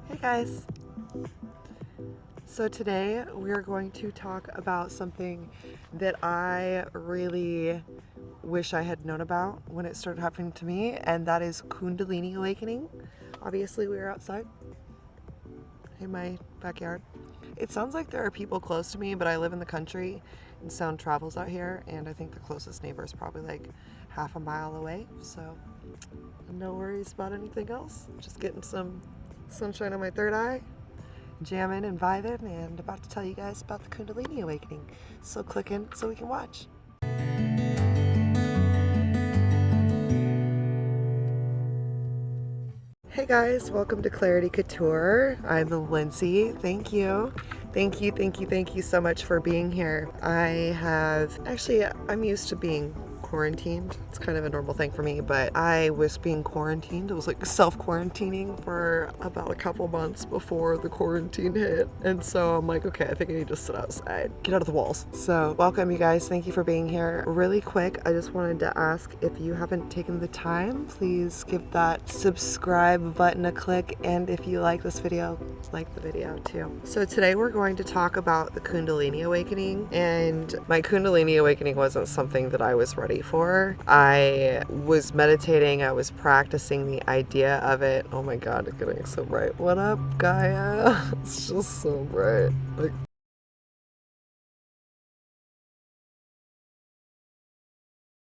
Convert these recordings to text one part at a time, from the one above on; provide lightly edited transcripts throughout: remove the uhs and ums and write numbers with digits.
Hey guys! So today we are going to talk about something that I really wish I had known about when it started happening to me, and that is Kundalini awakening. Obviously we are outside in my backyard. It sounds like there are people close to me, but I live in the country and sound travels out here, and I think the closest neighbor is probably like half a mile away, so no worries about anything else. Just getting some sunshine on my third eye, jamming and vibing, and about to tell you guys about the Kundalini awakening. So click in so we can watch. Hey guys, welcome to Clarity Couture. I'm Lyndsey. Thank you. Thank you so much for being here. I'm used to being quarantined. It's kind of a normal thing for me, but I was being quarantined. I was like self-quarantining for about a couple months before the quarantine hit. And so I'm like, okay, I think I need to sit outside, get out of the walls. So welcome you guys. Thank you for being here. Really quick, I just wanted to ask, if you haven't taken the time, please give that subscribe button a click. And if you like this video, like the video too. So today we're going to talk about the Kundalini awakening, and my Kundalini awakening wasn't something that I was ready for. I was meditating, I was practicing the idea of it. Oh my god, it's getting so bright. What up, Gaia? It's just so bright. Like,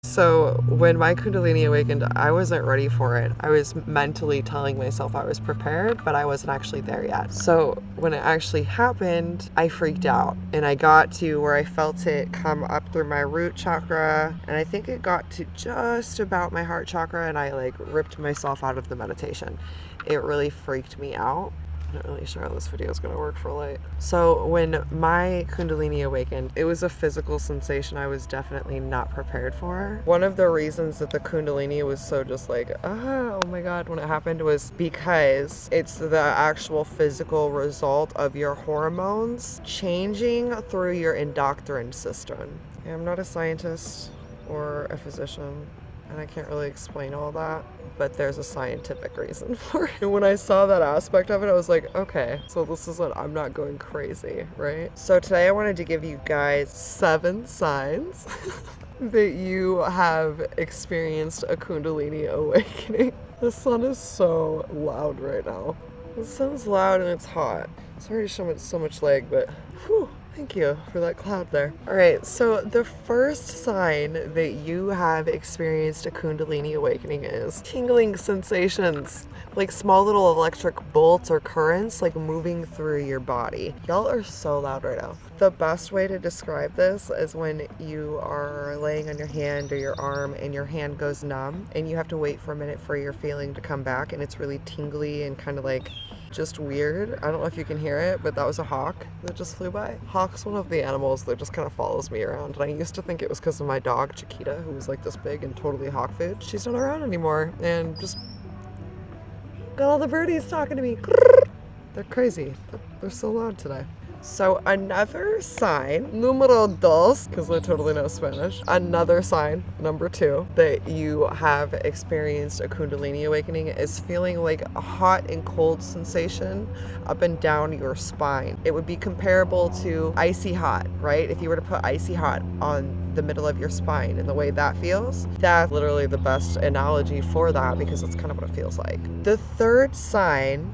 so when my Kundalini awakened, I wasn't ready for it. I was mentally telling myself I was prepared, but I wasn't actually there yet. So when it actually happened, I freaked out, and I got to where I felt it come up through my root chakra, and I think it got to just about my heart chakra, and I like ripped myself out of the meditation. It really freaked me out. I'm not really sure how this video is going to work for light. So when my Kundalini awakened, it was a physical sensation I was definitely not prepared for. One of the reasons that the Kundalini was so just like, oh my god, when it happened was because it's the actual physical result of your hormones changing through your endocrine system. I'm not a scientist or a physician, and I can't really explain all that, but there's a scientific reason for it. And when I saw that aspect of it, I was like, okay, so this is what I'm not going crazy, right? So today I wanted to give you guys 7 signs that you have experienced a Kundalini awakening. The sun is so loud right now. The sun's loud and it's hot. It's already showing so much leg, but whew. Thank you for that cloud there. All right, so the first sign that you have experienced a Kundalini awakening is tingling sensations, like small little electric bolts or currents like moving through your body. Y'all are so loud right now. The best way to describe this is when you are laying on your hand or your arm and your hand goes numb and you have to wait for a minute for your feeling to come back, and it's really tingly and kind of like just weird. I don't know if you can hear it, but that was a hawk that just flew by. Hawk's one of the animals that just kind of follows me around, and I used to think it was because of my dog Chiquita, who was like this big and totally hawk food. She's not around anymore, and just got all the birdies talking to me. They're crazy. They're so loud today. So another sign, numero dos, because I totally know Spanish, another sign, number 2, that you have experienced a Kundalini awakening is feeling like a hot and cold sensation up and down your spine. It would be comparable to icy hot, right? If you were to put icy hot on the middle of your spine and the way that feels, that's literally the best analogy for that, because that's kind of what it feels like. The third sign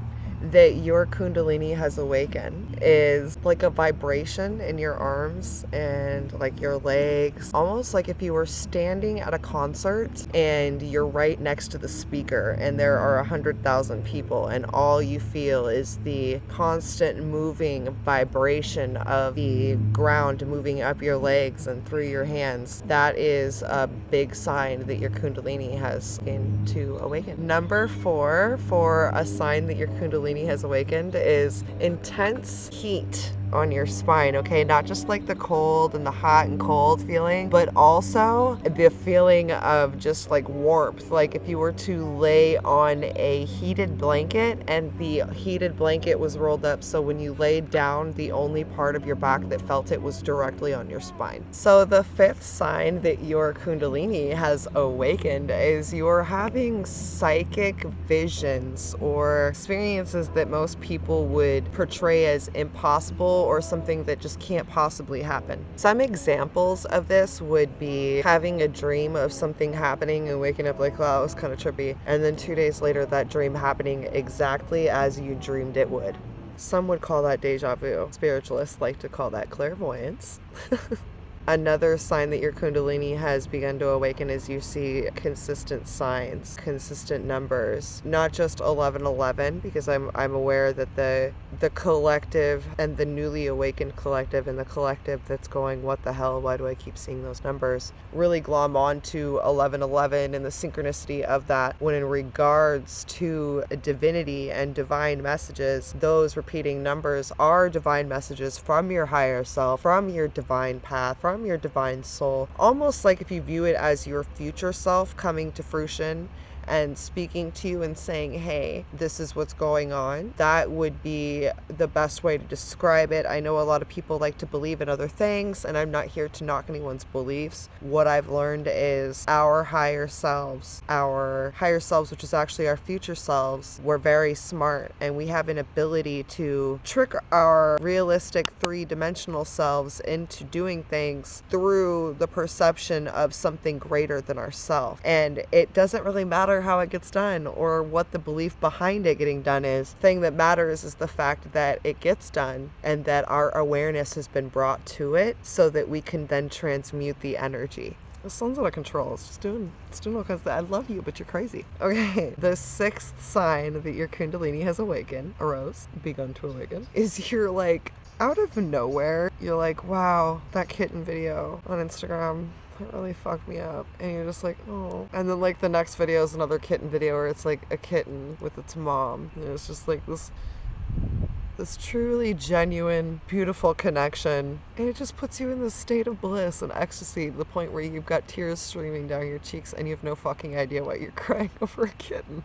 that your Kundalini has awakened is like a vibration in your arms and like your legs, almost like if you were standing at a concert and you're right next to the speaker and there are 100,000 people, and all you feel is the constant moving vibration of the ground moving up your legs and through your hands. That is a big sign that your Kundalini has begun to awaken. Number 4 for a sign that your Kundalini has awakened is intense heat on your spine, okay? Not just like the cold and the hot and cold feeling, but also the feeling of just like warmth. Like if you were to lay on a heated blanket and the heated blanket was rolled up, so when you laid down, the only part of your back that felt it was directly on your spine. So the fifth sign that your Kundalini has awakened is you're having psychic visions or experiences that most people would portray as impossible or something that just can't possibly happen. Some examples of this would be having a dream of something happening and waking up like, wow, it was kind of trippy, and then 2 days later that dream happening exactly as you dreamed it would. Some would call that deja vu. Spiritualists like to call that clairvoyance. Another sign that your Kundalini has begun to awaken is you see consistent signs, consistent numbers, not just 1111, because I'm aware that the collective and the newly awakened collective and the collective that's going, what the hell, why do I keep seeing those numbers, really glom on to 1111 and the synchronicity of that, when in regards to divinity and divine messages, those repeating numbers are divine messages from your higher self, from your divine path, from your divine soul. Almost like if you view it as your future self coming to fruition and speaking to you and saying, hey, this is what's going on. That would be the best way to describe it. I know a lot of people like to believe in other things, and I'm not here to knock anyone's beliefs. What I've learned is our higher selves, which is actually our future selves, we're very smart, and we have an ability to trick our realistic three-dimensional selves into doing things through the perception of something greater than ourselves. And it doesn't really matter how it gets done or what the belief behind it getting done is. The thing that matters is the fact that it gets done and that our awareness has been brought to it so that we can then transmute the energy. This sounds out of control. It's doing all kinds of, I love you, but you're crazy. Okay, the sixth sign that your Kundalini has begun to awaken, is you're like, out of nowhere, you're like, wow, that kitten video on Instagram, that really fucked me up. And you're just like, oh. And then like the next video is another kitten video where it's like a kitten with its mom. And it's just like this truly genuine, beautiful connection. And it just puts you in this state of bliss and ecstasy to the point where you've got tears streaming down your cheeks and you have no fucking idea why you're crying over a kitten.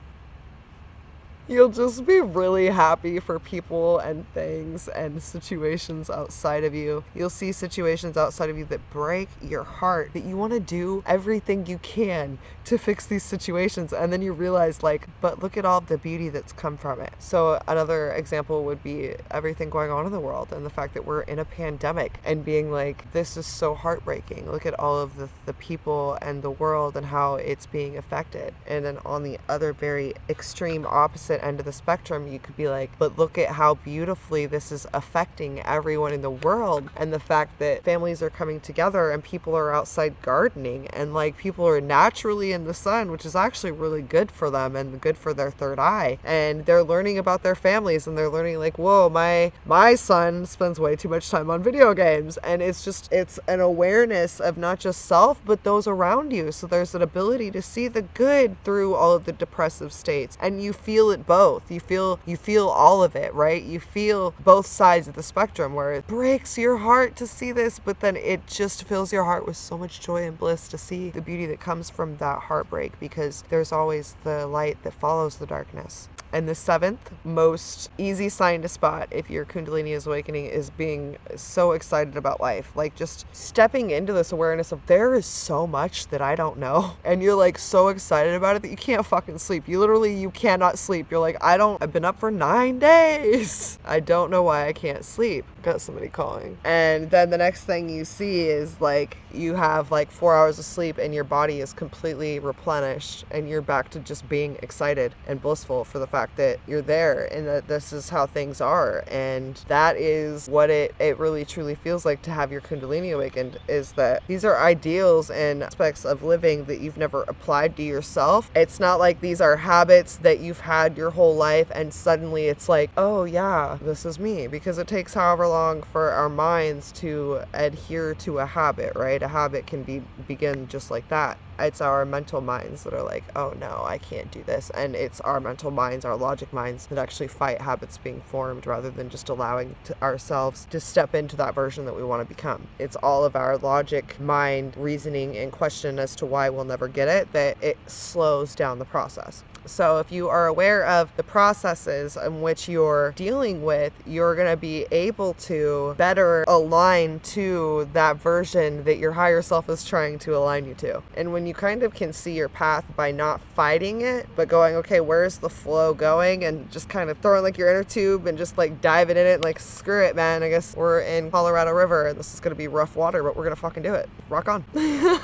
You'll just be really happy for people and things and situations outside of you. You'll see situations outside of you that break your heart, that you want to do everything you can to fix these situations. And then you realize, like, but look at all the beauty that's come from it. So another example would be everything going on in the world and the fact that we're in a pandemic and being like, this is so heartbreaking. Look at all of the people and the world and how it's being affected. And then on the other very extreme opposite end of the spectrum, you could be like, but look at how beautifully this is affecting everyone in the world, and the fact that families are coming together and people are outside gardening and like people are naturally in the sun, which is actually really good for them and good for their third eye, and they're learning about their families and they're learning like, whoa, my son spends way too much time on video games. And it's an awareness of not just self but those around you. So there's an ability to see the good through all of the depressive states, and you feel it both. You feel all of it, right? You feel both sides of the spectrum where it breaks your heart to see this, but then it just fills your heart with so much joy and bliss to see the beauty that comes from that heartbreak, because there's always the light that follows the darkness. And the seventh most easy sign to spot if your Kundalini is awakening is being so excited about life. Like just stepping into this awareness of there is so much that I don't know. And you're like so excited about it that you can't fucking sleep. You cannot sleep. You're like, I've been up for 9 days. I don't know why I can't sleep. Got somebody calling. And then the next thing you see is like you have like 4 hours of sleep and your body is completely replenished and you're back to just being excited and blissful for the fact that you're there and that this is how things are. And that is what it really truly feels like to have your Kundalini awakened, is that these are ideals and aspects of living that you've never applied to yourself. It's not like these are habits that you've had your whole life and suddenly it's like, oh yeah, this is me, because it takes however long for our minds to adhere to a habit, right? A habit can begin just like that. it's our mental minds that are like, oh no, I can't do this. And it's our mental minds, our logic minds, that actually fight habits being formed rather than just allowing ourselves to step into that version that we want to become. It's all of our logic, mind, reasoning, and question as to why we'll never get it that it slows down the process. So if you are aware of the processes in which you're dealing with, you're going to be able to better align to that version that your higher self is trying to align you to. And when you kind of can see your path by not fighting it, but going, okay, where's the flow going? And just kind of throwing like your inner tube and just like diving in it, like, screw it, man. I guess we're in Colorado River and this is going to be rough water, but we're going to fucking do it. Rock on.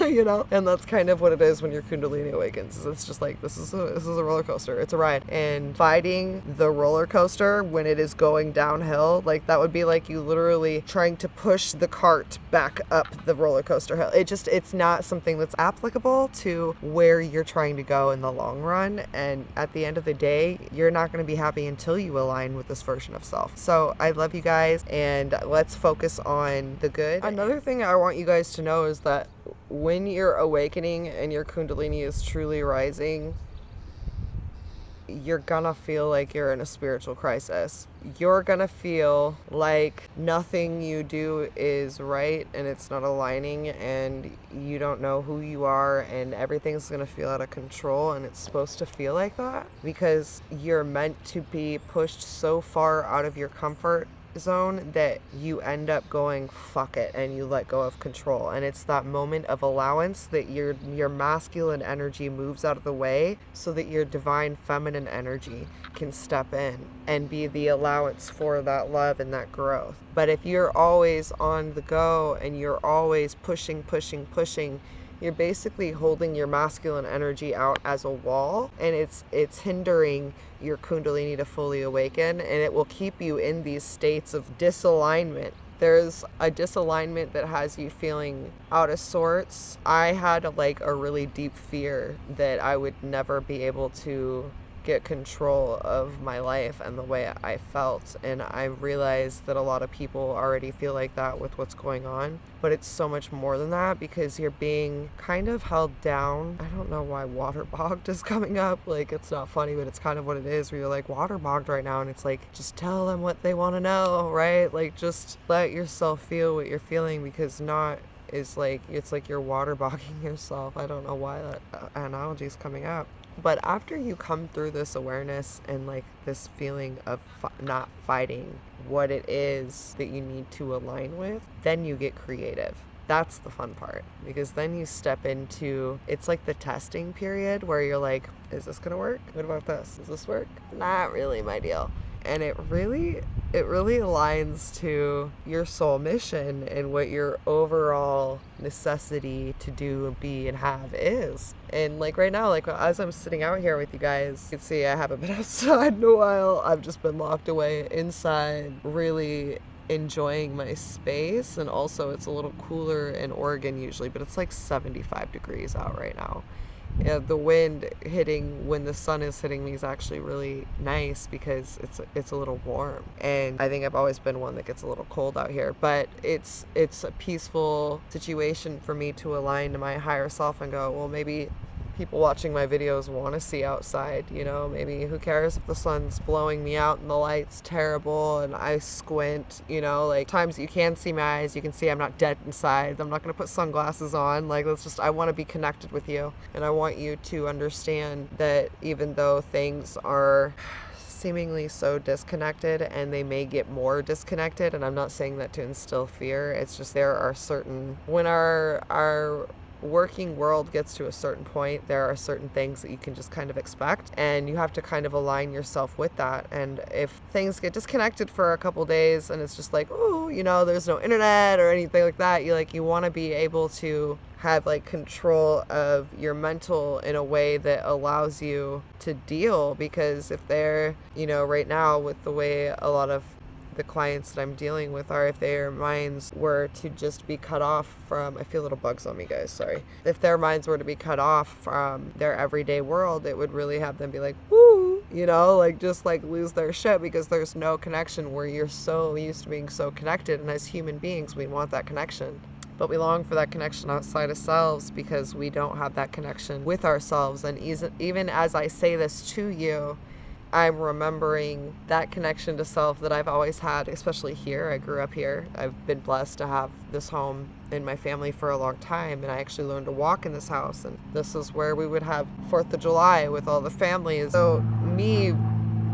You know? And that's kind of what it is when your Kundalini awakens. It's just like, this is a roller coaster. It's a ride. And fighting the roller coaster when it is going downhill, like that would be like you literally trying to push the cart back up the roller coaster hill. It's not something that's applicable to where you're trying to go in the long run. And at the end of the day, you're not going to be happy until you align with this version of self. So I love you guys, and let's focus on the good. Another thing I want you guys to know is that when you're awakening and your Kundalini is truly rising, you're gonna feel like you're in a spiritual crisis. You're gonna feel like nothing you do is right and it's not aligning, and you don't know who you are, and everything's gonna feel out of control. And it's supposed to feel like that because you're meant to be pushed so far out of your comfort zone that you end up going fuck it and you let go of control. And it's that moment of allowance that your masculine energy moves out of the way so that your divine feminine energy can step in and be the allowance for that love and that growth. But if you're always on the go and you're always pushing, you're basically holding your masculine energy out as a wall, and it's hindering your Kundalini to fully awaken, and it will keep you in these states of disalignment. There's a disalignment that has you feeling out of sorts. I had a really deep fear that I would never be able to get control of my life and the way I felt, and I realized that a lot of people already feel like that with what's going on, but it's so much more than that because you're being kind of held down. I don't know why waterbogged is coming up, like it's not funny, but it's kind of what it is, where you're like waterbogged right now, and it's like, just tell them what they want to know, right? Like, just let yourself feel what you're feeling, because not is like, it's like you're waterbogging yourself. I don't know why that analogy is coming up. But after you come through this awareness and like this feeling of not fighting what it is that you need to align with, then you get creative. That's the fun part, because then you step into, it's like the testing period where you're like, is this gonna work? What about this? Does this work? Not really my deal. And it really aligns to your soul mission and what your overall necessity to do, be, and have is. And like right now, like as I'm sitting out here with you guys, you can see I haven't been outside in a while. I've just been locked away inside, really enjoying my space. And also it's a little cooler in Oregon usually, but it's like 75 degrees out right now. Yeah, the wind hitting when the sun is hitting me is actually really nice because it's a little warm. And I think I've always been one that gets a little cold out here, but it's a peaceful situation for me to align to my higher self and go, well, maybe people watching my videos want to see outside, you know, maybe who cares if the sun's blowing me out and the light's terrible and I squint, you know, like times you can see my eyes, you can see I'm not dead inside. I'm not going to put sunglasses on. Like, let's just, I want to be connected with you, and I want you to understand that even though things are seemingly so disconnected, and they may get more disconnected, and I'm not saying that to instill fear, it's just there are certain, when our working world gets to a certain point, there are certain things that you can just kind of expect, and you have to kind of align yourself with that. And if things get disconnected for a couple days and it's just like, oh, you know, there's no internet or anything like that, you want to be able to have like control of your mental in a way that allows you to deal. Because if they're, you know, right now with the way a lot of the clients that I'm dealing with are, if their minds were to just be cut off from, I feel little bugs on me, guys, sorry. If their minds were to be cut off from their everyday world, it would really have them be like, woo, you know, like just like lose their shit, because there's no connection where you're so used to being so connected. And as human beings, we want that connection. But we long for that connection outside ourselves because we don't have that connection with ourselves. And even as I say this to you, I'm remembering that connection to self that I've always had, especially here. I grew up here. I've been blessed to have this home in my family for a long time, and I actually learned to walk in this house, and this is where we would have 4th of July with all the families. So me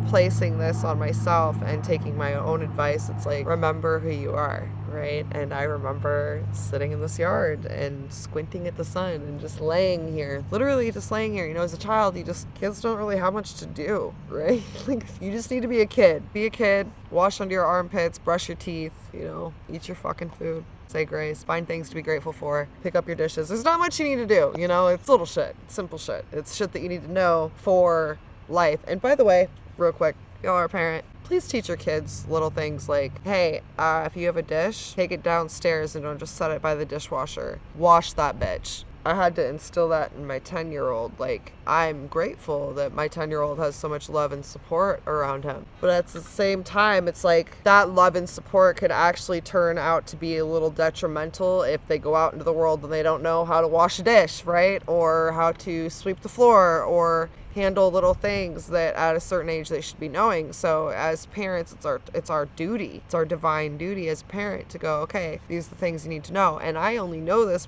placing this on myself and taking my own advice, it's like, remember who you are, right? And I remember sitting in this yard and squinting at the sun and just laying here, literally just laying here. You know, as a child, kids don't really have much to do, right? Like, you just need to be a kid. Be a kid, wash under your armpits, brush your teeth, you know, eat your fucking food, say grace, find things to be grateful for, pick up your dishes. There's not much you need to do, you know? It's little shit, simple shit. It's shit that you need to know for life. And by the way, real quick, y'all are a parent, please teach your kids little things like, hey, if you have a dish, take it downstairs and don't just set it by the dishwasher. Wash that bitch. I had to instill that in my 10-year-old. Like, I'm grateful that my 10-year-old has so much love and support around him. But at the same time, it's like that love and support could actually turn out to be a little detrimental if they go out into the world and they don't know how to wash a dish, right? Or how to sweep the floor, or handle little things that at a certain age they should be knowing. So as parents, it's our duty, it's our divine duty as a parent to go, okay, these are the things you need to know. And I only know this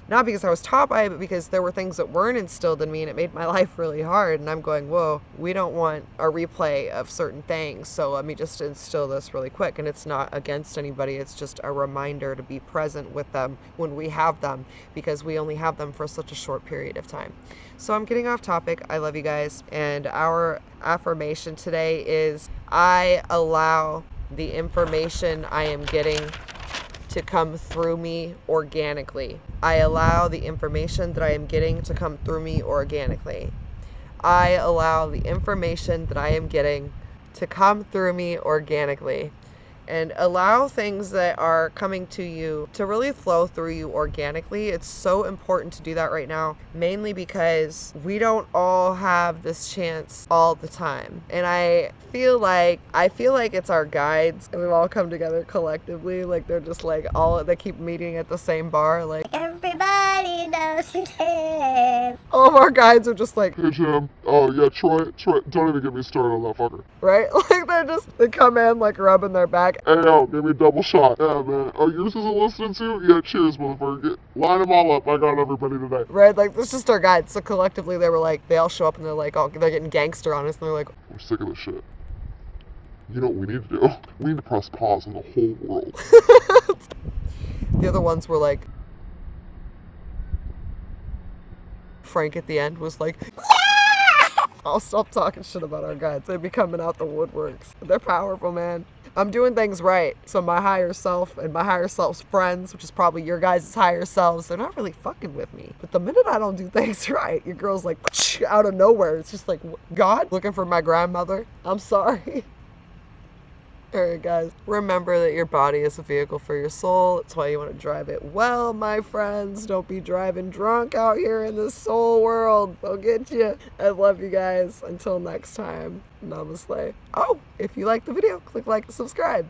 not because I was taught by it, but because there were things that weren't instilled in me, and it made my life really hard. And I'm going, whoa, we don't want a replay of certain things, so let me just instill this really quick. And it's not against anybody, it's just a reminder to be present with them when we have them, because we only have them for such a short period of time. So I'm getting off topic. I love you guys. And our affirmation today is, I allow the information I am getting to come through me organically. I allow the information that I am getting to come through me organically. I allow the information that I am getting to come through me organically. And allow things that are coming to you to really flow through you organically. It's so important to do that right now, mainly because we don't all have this chance all the time. And I feel like it's our guides, and we've all come together collectively. Like, they're just like they keep meeting at the same bar. Like, everybody knows you can. All of our guides are just like, hey Jim, oh yeah, Troy, don't even get me started on that fucker. Right? Like, they come in like rubbing their back. Hey yo, give me a double shot. Yeah man, oh yours isn't listening to? Yeah, cheers motherfucker. Line them all up, I got everybody today. Right, like, it's just our guides. So collectively they were like, they all show up and they're like, they're getting gangster on us, and they're like, we're sick of this shit. You know what we need to do? We need to press pause on the whole world. The other ones were like, Frank at the end was like, yeah! I'll stop talking shit about our guides. They'd be coming out the woodworks. They're powerful, man. I'm doing things right. So my higher self and my higher self's friends, which is probably your guys' higher selves, they're not really fucking with me. But the minute I don't do things right, your girl's like, out of nowhere. It's just like, God, looking for my grandmother. I'm sorry. Alright guys, remember that your body is a vehicle for your soul. That's why you want to drive it well, my friends. Don't be driving drunk out here in this soul world. They'll get you. I love you guys. Until next time, namaste. Oh, if you like the video, click like and subscribe.